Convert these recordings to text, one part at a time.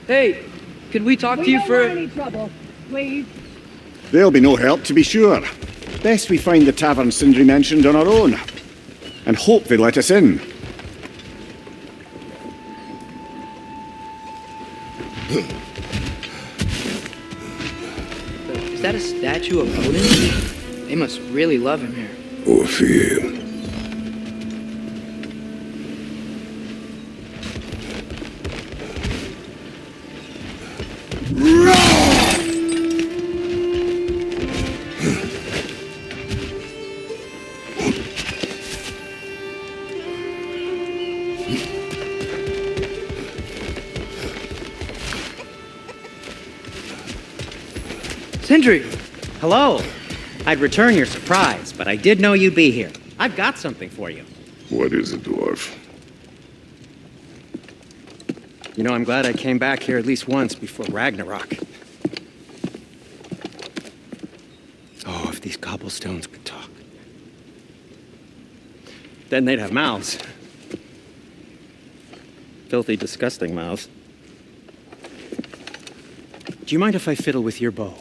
Hey, could we talk to you for... We don't want any trouble, please. There'll be no help, to be sure. Best we find the tavern Sindri mentioned on our own. And hope they let us in. Is that a statue of Odin? They must really love him here. Orpheum. Sindri! Hello. I'd return your surprise, but I did know you'd be here. I've got something for you. What is it, dwarf? You know, I'm glad I came back here at least once before Ragnarok. Oh, if these cobblestones could talk. Then they'd have mouths. Filthy, disgusting mouths. Do you mind if I fiddle with your bow?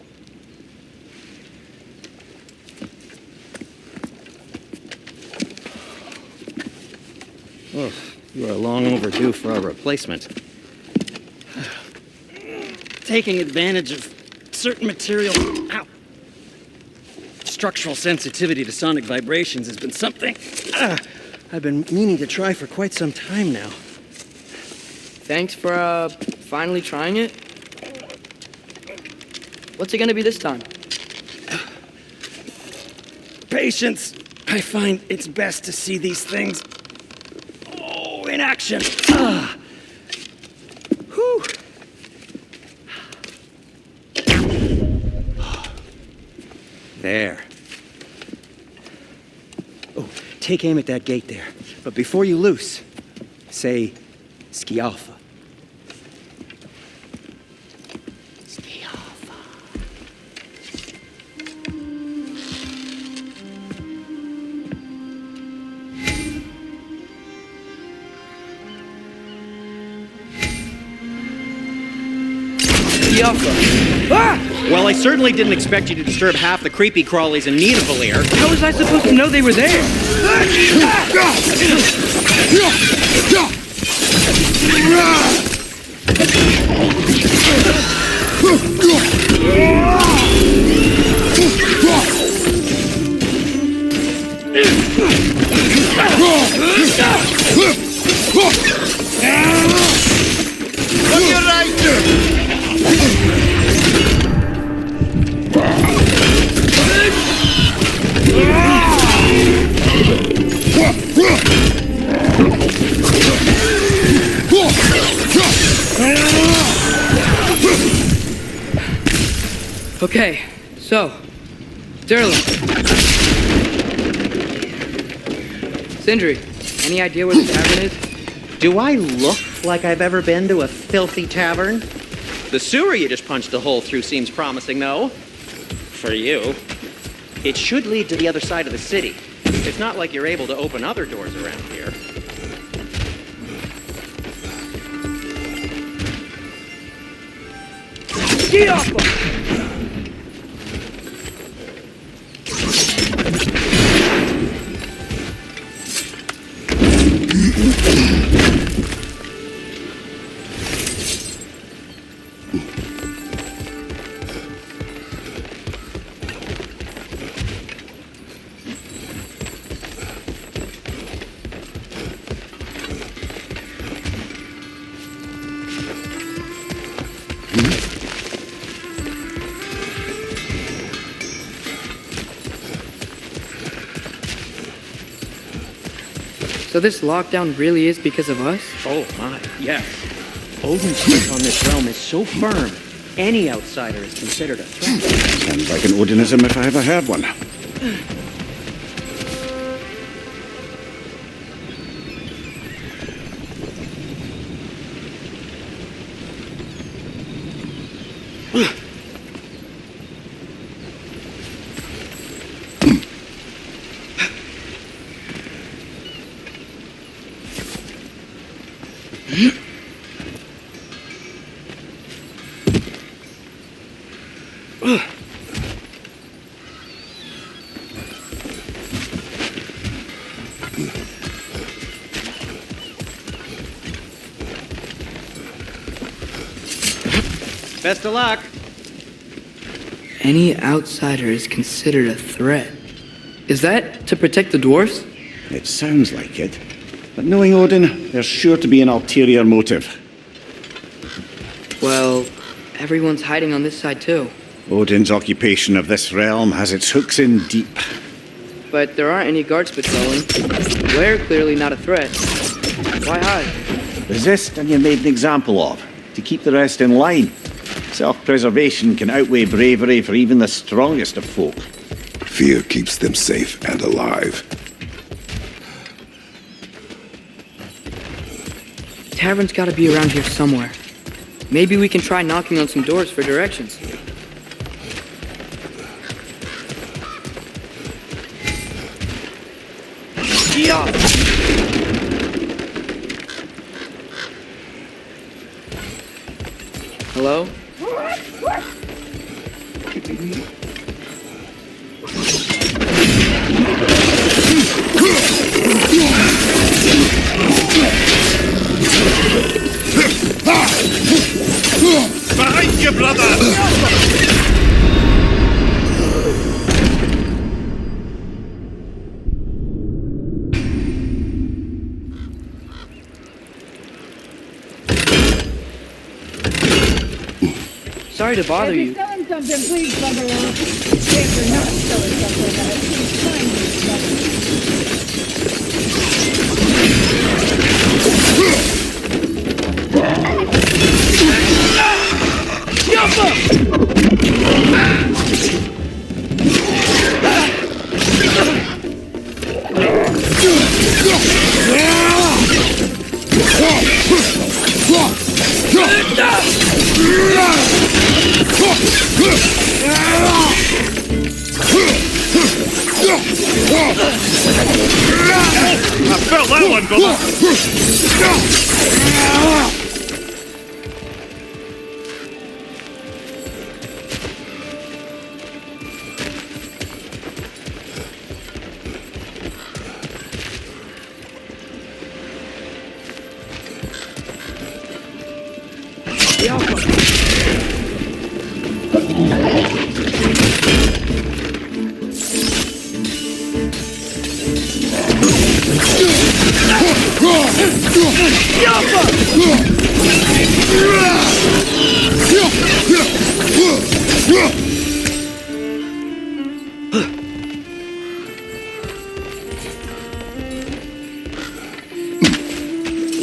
Oh, you are long overdue for a replacement. Taking advantage of certain material... Ow. Structural sensitivity to sonic vibrations has been something I've been meaning to try for quite some time now. Thanks for, finally trying it. What's it gonna be this time? Patience. I find it's best to see these things in action. Whew. There. Oh, take aim at that gate there. But before you loose, say Skialfa. Skialfa. Ah! Well, I certainly didn't expect you to disturb half the creepy crawlies in Nidavellir. How was I supposed to know they were there? Okay, so, Durlin. Sindri, any idea where the tavern is? Do I look like I've ever been to a filthy tavern? The sewer you just punched a hole through seems promising, though. For you. It should lead to the other side of the city. It's not like you're able to open other doors around here. Get off him! So this lockdown really is because of us? Oh my, yes. Odin's grip on this realm is so firm, any outsider is considered a threat. Sounds like an Odinism if I ever heard one. Best of luck. Any outsider is considered a threat. Is that to protect the dwarfs? It sounds like it. But knowing Odin, there's sure to be an ulterior motive. Well, everyone's hiding on this side too. Odin's occupation of this realm has its hooks in deep. But there aren't any guards patrolling. We're clearly not a threat. Why hide? Resist and you're made an example of, to keep the rest in line. Self-preservation can outweigh bravery for even the strongest of folk. Fear keeps them safe and alive. Tavern's gotta be around here somewhere. Maybe we can try knocking on some doors for directions. Yeah. Hello? Behind you, brother! Sorry to bother If you. you're selling something, please bugger off. If you're not selling something, please find me I felt that one, brother!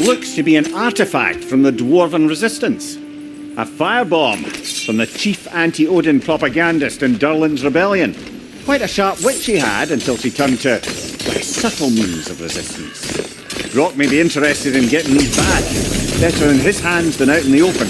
Looks to be an artifact from the Dwarven Resistance. A firebomb from the chief anti-Odin propagandist in Durlin's rebellion. Quite a sharp wit she had until she turned to less subtle means of resistance. Brock may be interested in getting these back. Better in his hands than out in the open.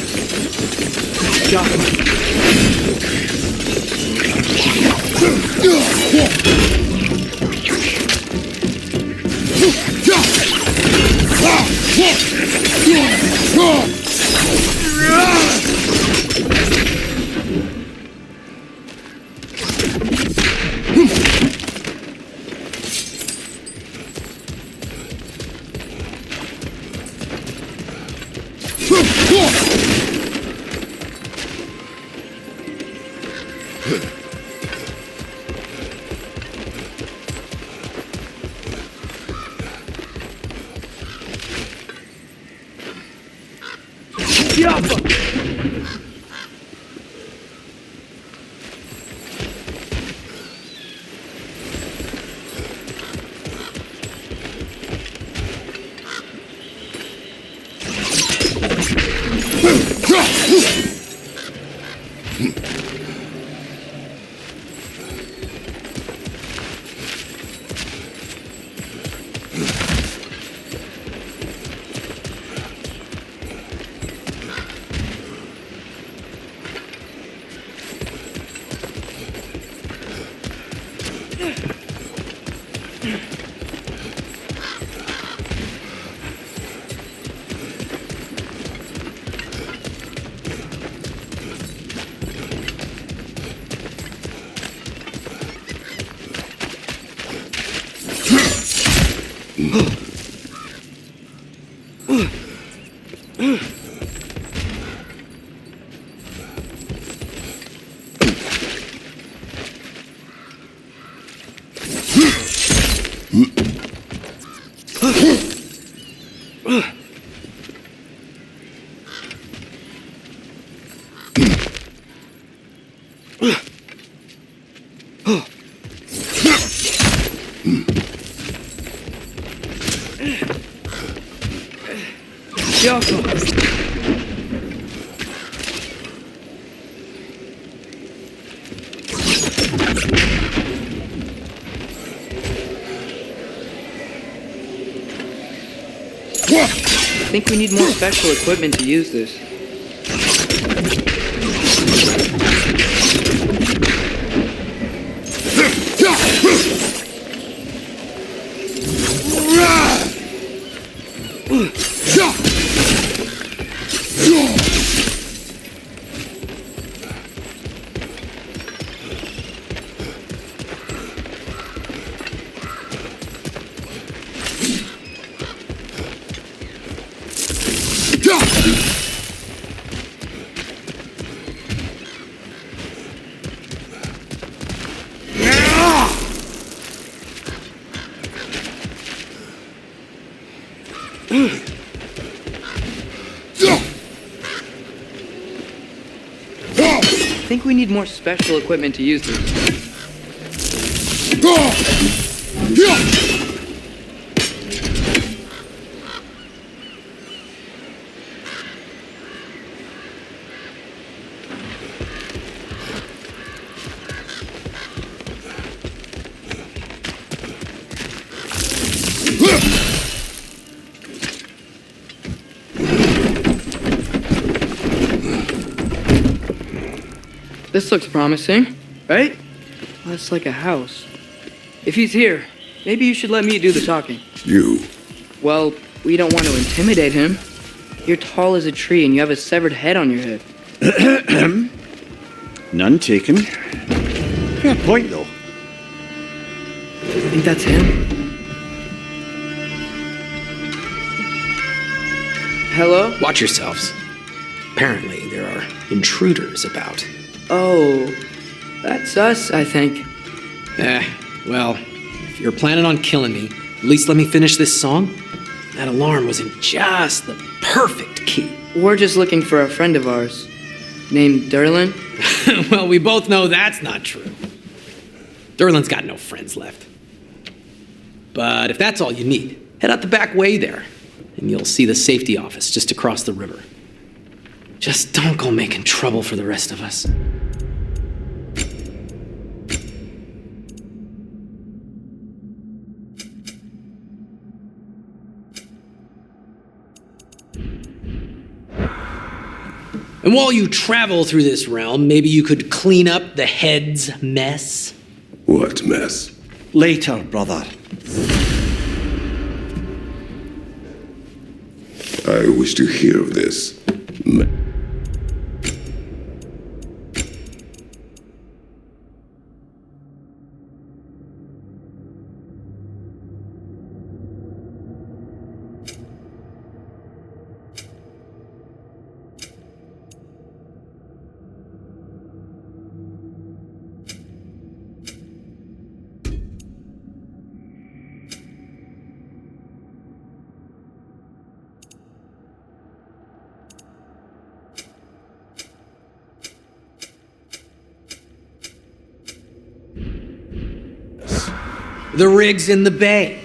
I think we need more special equipment to use this. I think we need more special equipment to use this. This looks promising, right? Well, it's like a house. If he's here, maybe you should let me do the talking. You. Well, we don't want to intimidate him. You're tall as a tree and you have a severed head on your head. None taken. Fair point, though. I think that's him. Hello? Watch yourselves. Apparently, there are intruders about. Oh, that's us, I think. Well, if you're planning on killing me, at least let me finish this song. That alarm was in just the perfect key. We're just looking for a friend of ours, named Derlin. Well, we both know that's not true. Derlin's got no friends left. But if that's all you need, head out the back way there, and you'll see the safety office just across the river. Just don't go making trouble for the rest of us. And while you travel through this realm, maybe you could clean up the head's mess? What mess? Later, brother. I wish to hear of this. The rig's in the bay.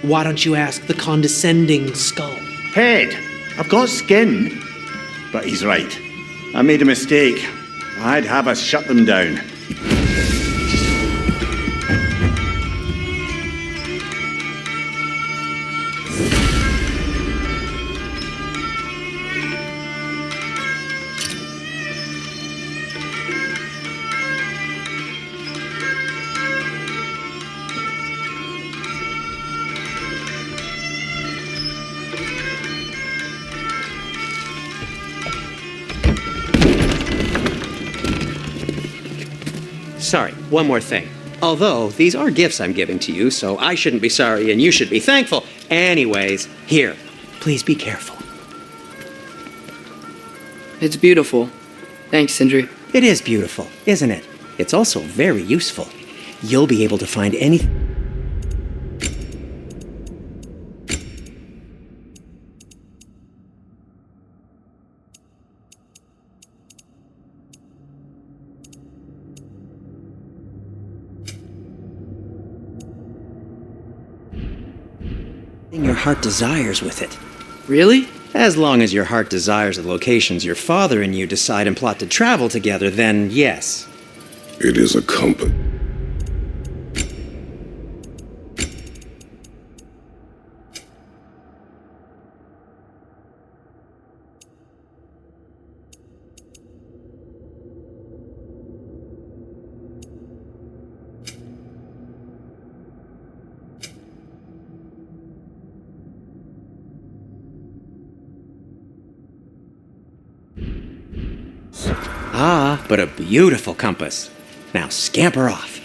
Why don't you ask the condescending skull? Head. I've got skin. But he's right. I made a mistake. I'd have us shut them down. Sorry, one more thing. Although, these are gifts I'm giving to you, so I shouldn't be sorry and you should be thankful. Anyways, here, please be careful. It's beautiful. Thanks, Sindri. It is beautiful, isn't it? It's also very useful. You'll be able to find anything your heart desires with it. Really? As long as your heart desires the locations your father and you decide and plot to travel together, then yes. It is a compass. Ah, but a beautiful compass. Now scamper off.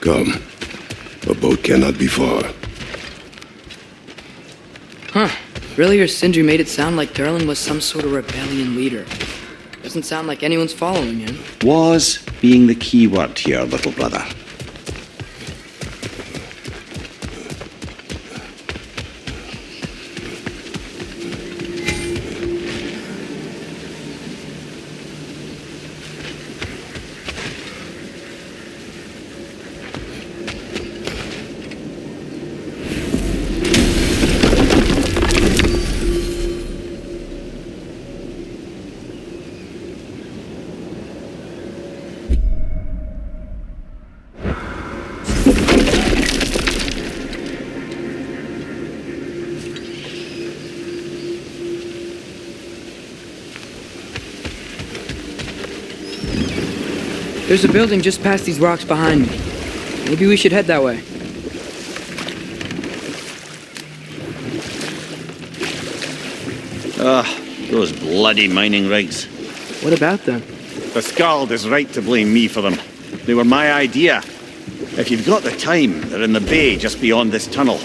Come. A boat cannot be far. Huh. Earlier, Sindri made it sound like Durlin was some sort of rebellion leader. Doesn't sound like anyone's following him. Was being the key word here, little brother. There's a building just past these rocks behind me. Maybe we should head that way. Those bloody mining rigs. What about them? The Skald is right to blame me for them. They were my idea. If you've got the time, they're in the bay just beyond this tunnel.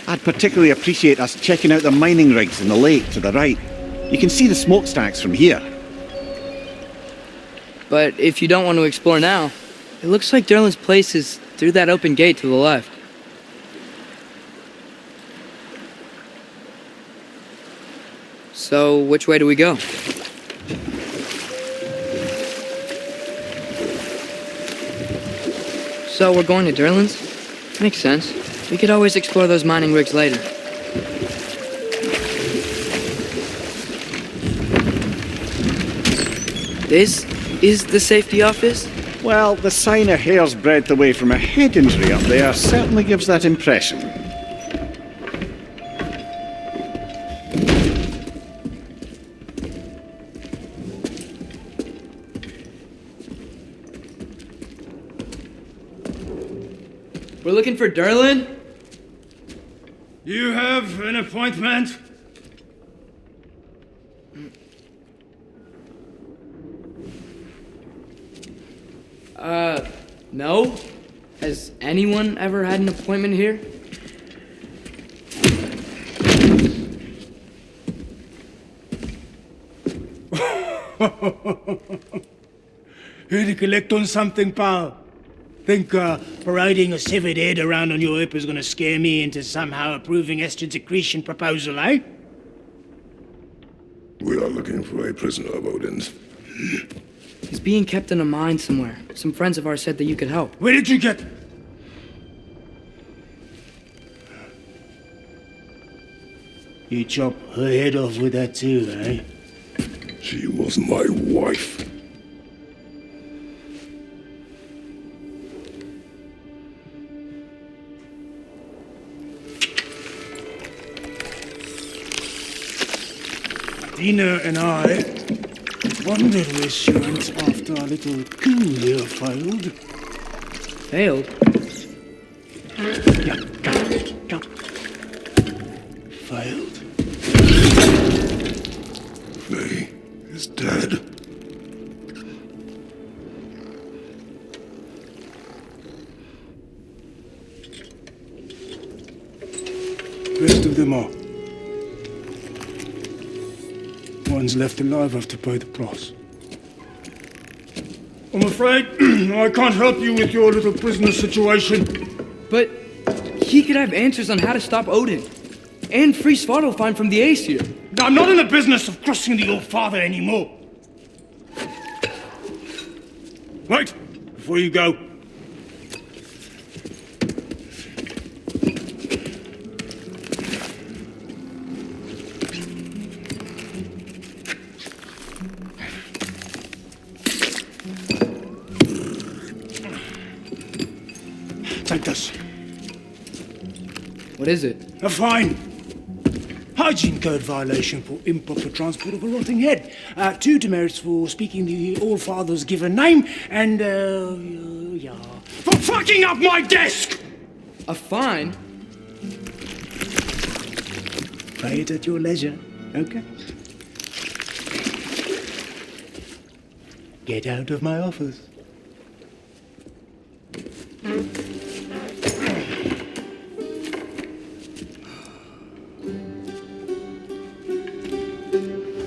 I'd particularly appreciate us checking out the mining rigs in the lake to the right. You can see the smokestacks from here. But if you don't want to explore now, it looks like Durlin's place is through that open gate to the left. So, which way do we go? So, we're going to Durlin's? Makes sense. We could always explore those mining rigs later. This is the safety office? Well, the sign a hair's breadth away from a head injury up there certainly gives that impression. We're looking for Durlin? You have an appointment? No? Has anyone ever had an appointment here? Here to collect on something, pal? Think parading a severed head around on your hip is gonna scare me into somehow approving Estrid's accretion proposal, eh? We are looking for a prisoner of Odin's. He's being kept in a mine somewhere. Some friends of ours said that you could help. Where did you get... You chop her head off with that too, eh? She was my wife. Dina and I wondered where she went after our little coup here failed. Failed? Yeah, count. Failed. Faye is dead. Rest of them are. One's left alive have to pay the price. I'm afraid I can't help you with your little prisoner situation. But he could have answers on how to stop Odin. And free Svartalfheim from the Aesir. I'm not in the business of crossing the old father anymore. Wait, before you go. Take this. What is it? A fine. Hygiene code violation for improper transport of a rotting head. 2 demerits for speaking the All-Father's given name, and, for fucking up my desk! A fine? Pay it at your leisure, okay? Get out of my office.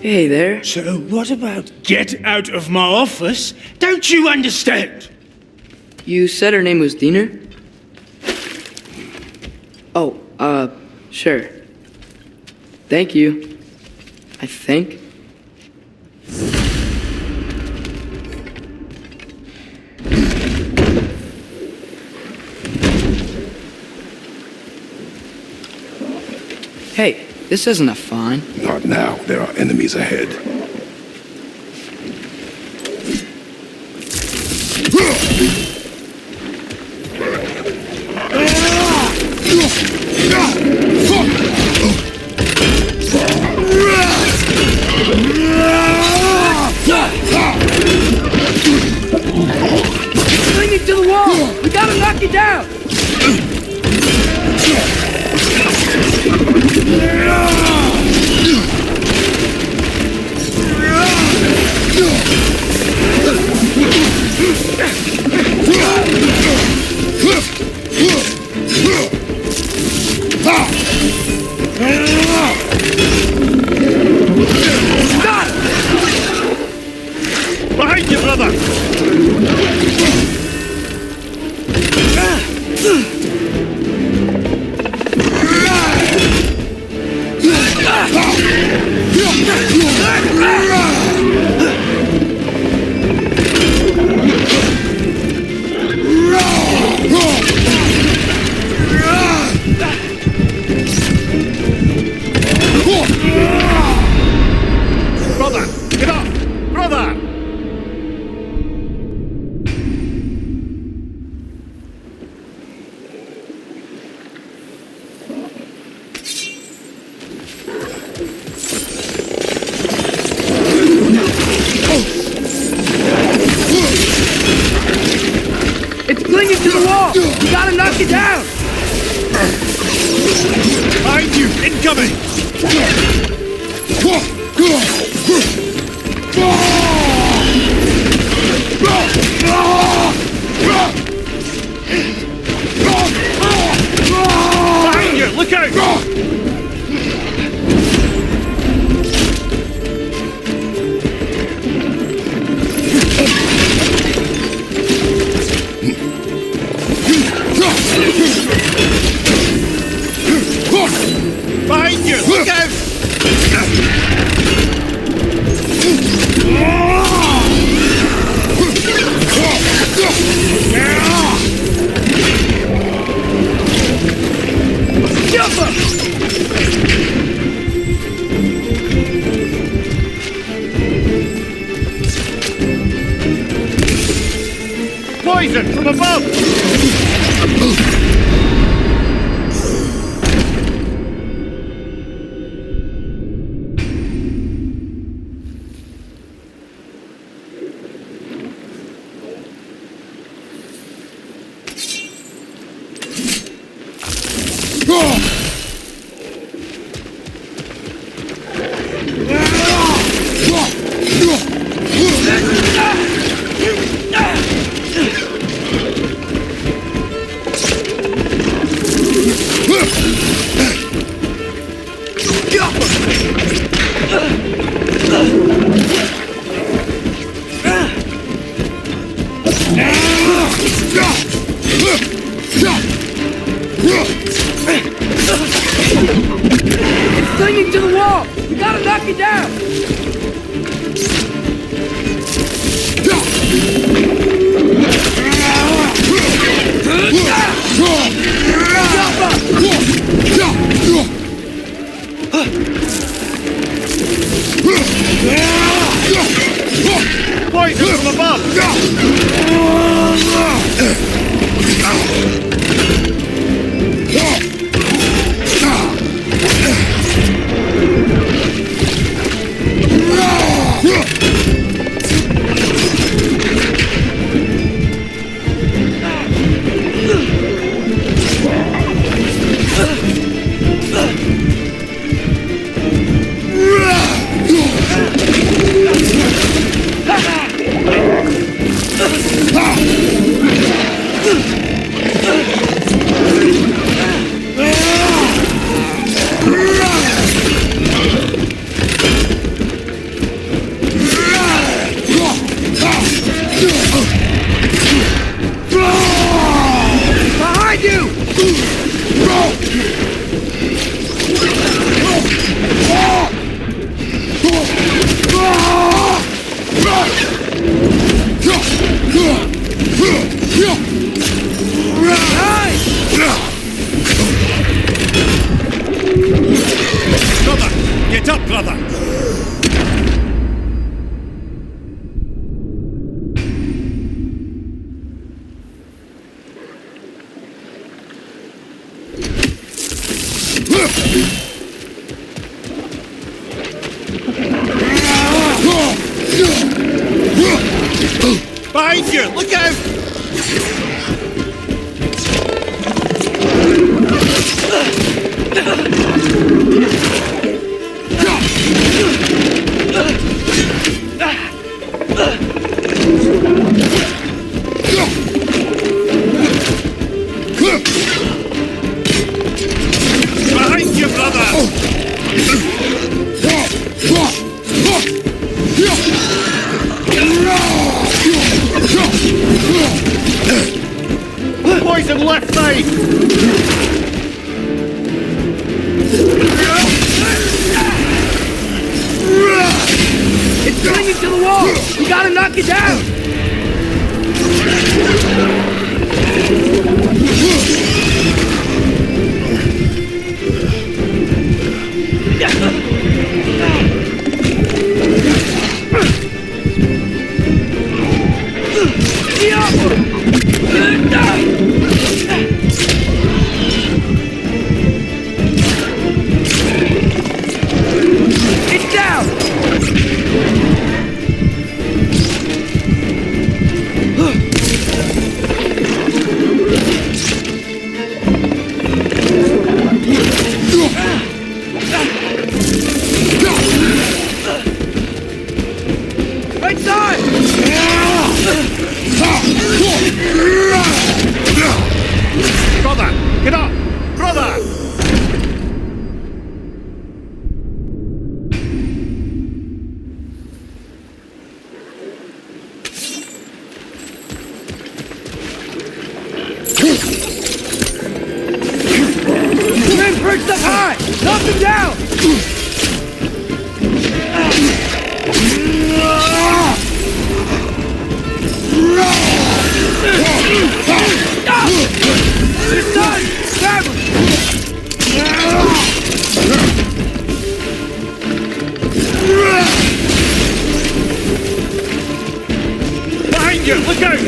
Hey there. So what about get out of my office? Don't you understand? You said her name was Diener? Oh, sure. Thank you. I think. Hey, this isn't a fine. Not now. There are enemies ahead. Bring it to the wall! We gotta knock you down! Behind you, brother! Brother, get up! Brother! It's clinging to the wall! We gotta knock it down! Behind you! Incoming! Behind you! Look out! Behind you! Look out! Poison from above! Clinging to the wall! We gotta knock it down! Poison from above! Brother! Get up, brother! Behind you! Look out! Behind you, brother! Poison left side! It's clinging to the wall! We gotta knock it down! It's down! Knock him down! It's done! Grab him! Behind you! Look out!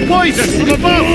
Poison from above!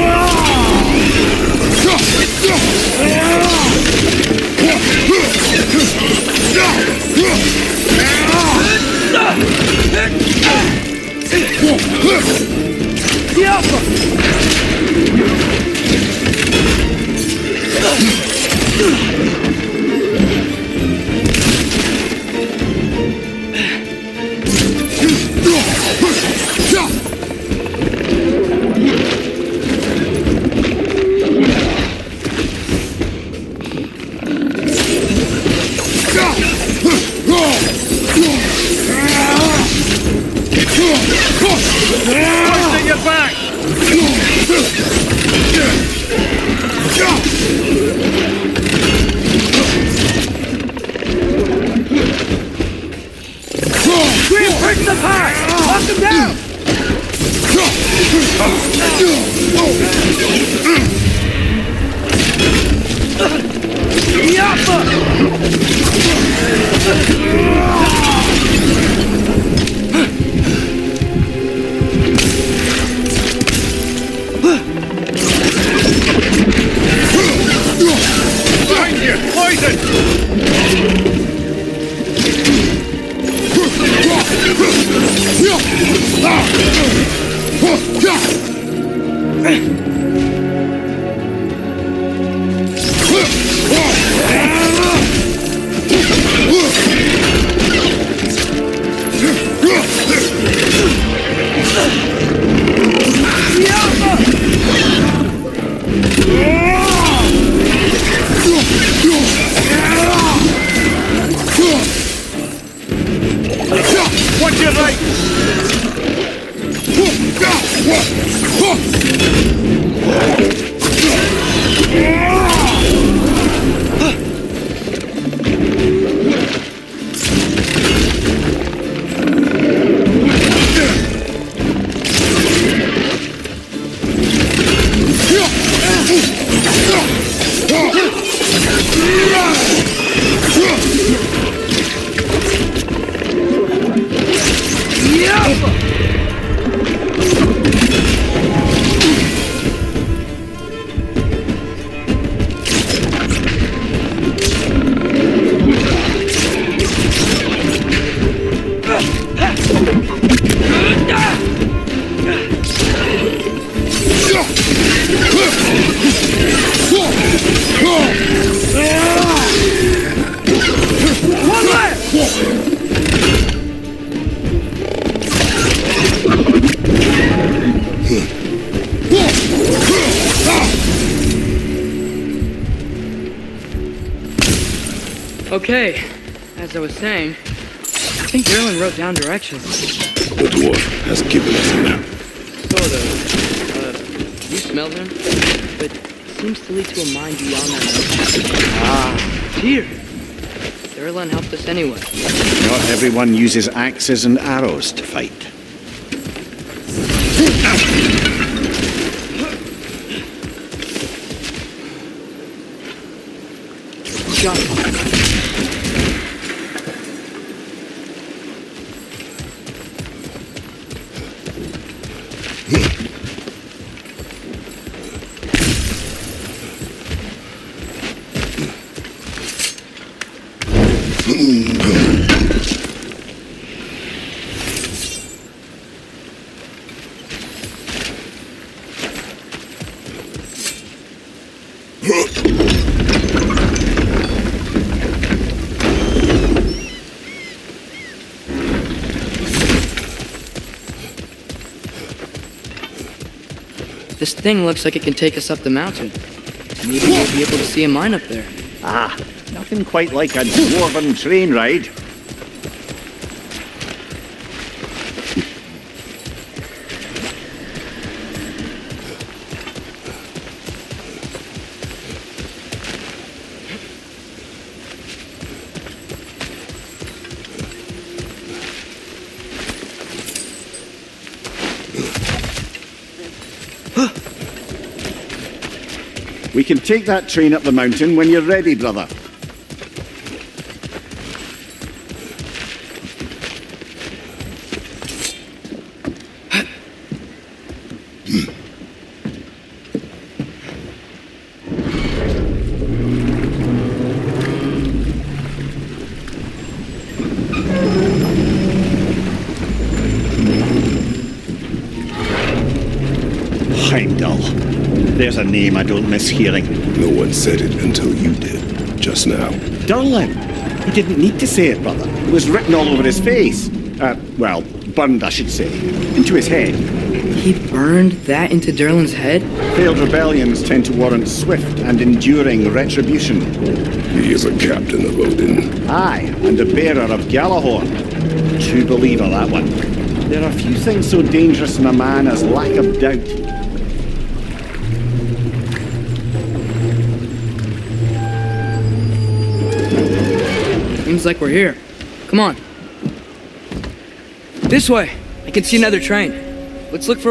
Poison your back! Green, break the pie! Knock him down! Behind you! Poison! Watch your right! Okay, as I was saying, I think Erlen wrote down directions. The dwarf has given us a map. Sort of. You smell him? But it seems to lead to a mine beyond that. Here. Erlen helped us anyway. Not everyone uses axes and arrows to fight. John. This thing looks like it can take us up the mountain. Maybe we'll be able to see a mine up there. Ah, nothing quite like a dwarven train ride. We can take that train up the mountain when you're ready, brother. Heimdall. There's a name I don't miss hearing. No one said it until you did, just now. Durlin. He didn't need to say it, brother. It was written all over his face. Well, burned, I should say. Into his head. He burned that into Durlin's head? Failed rebellions tend to warrant swift and enduring retribution. He is a captain of Odin. Aye, and a bearer of Galahorn. True believer, that one. There are few things so dangerous in a man as lack of doubt. Seems like we're here. Come on. This way. I can see another train. Let's look for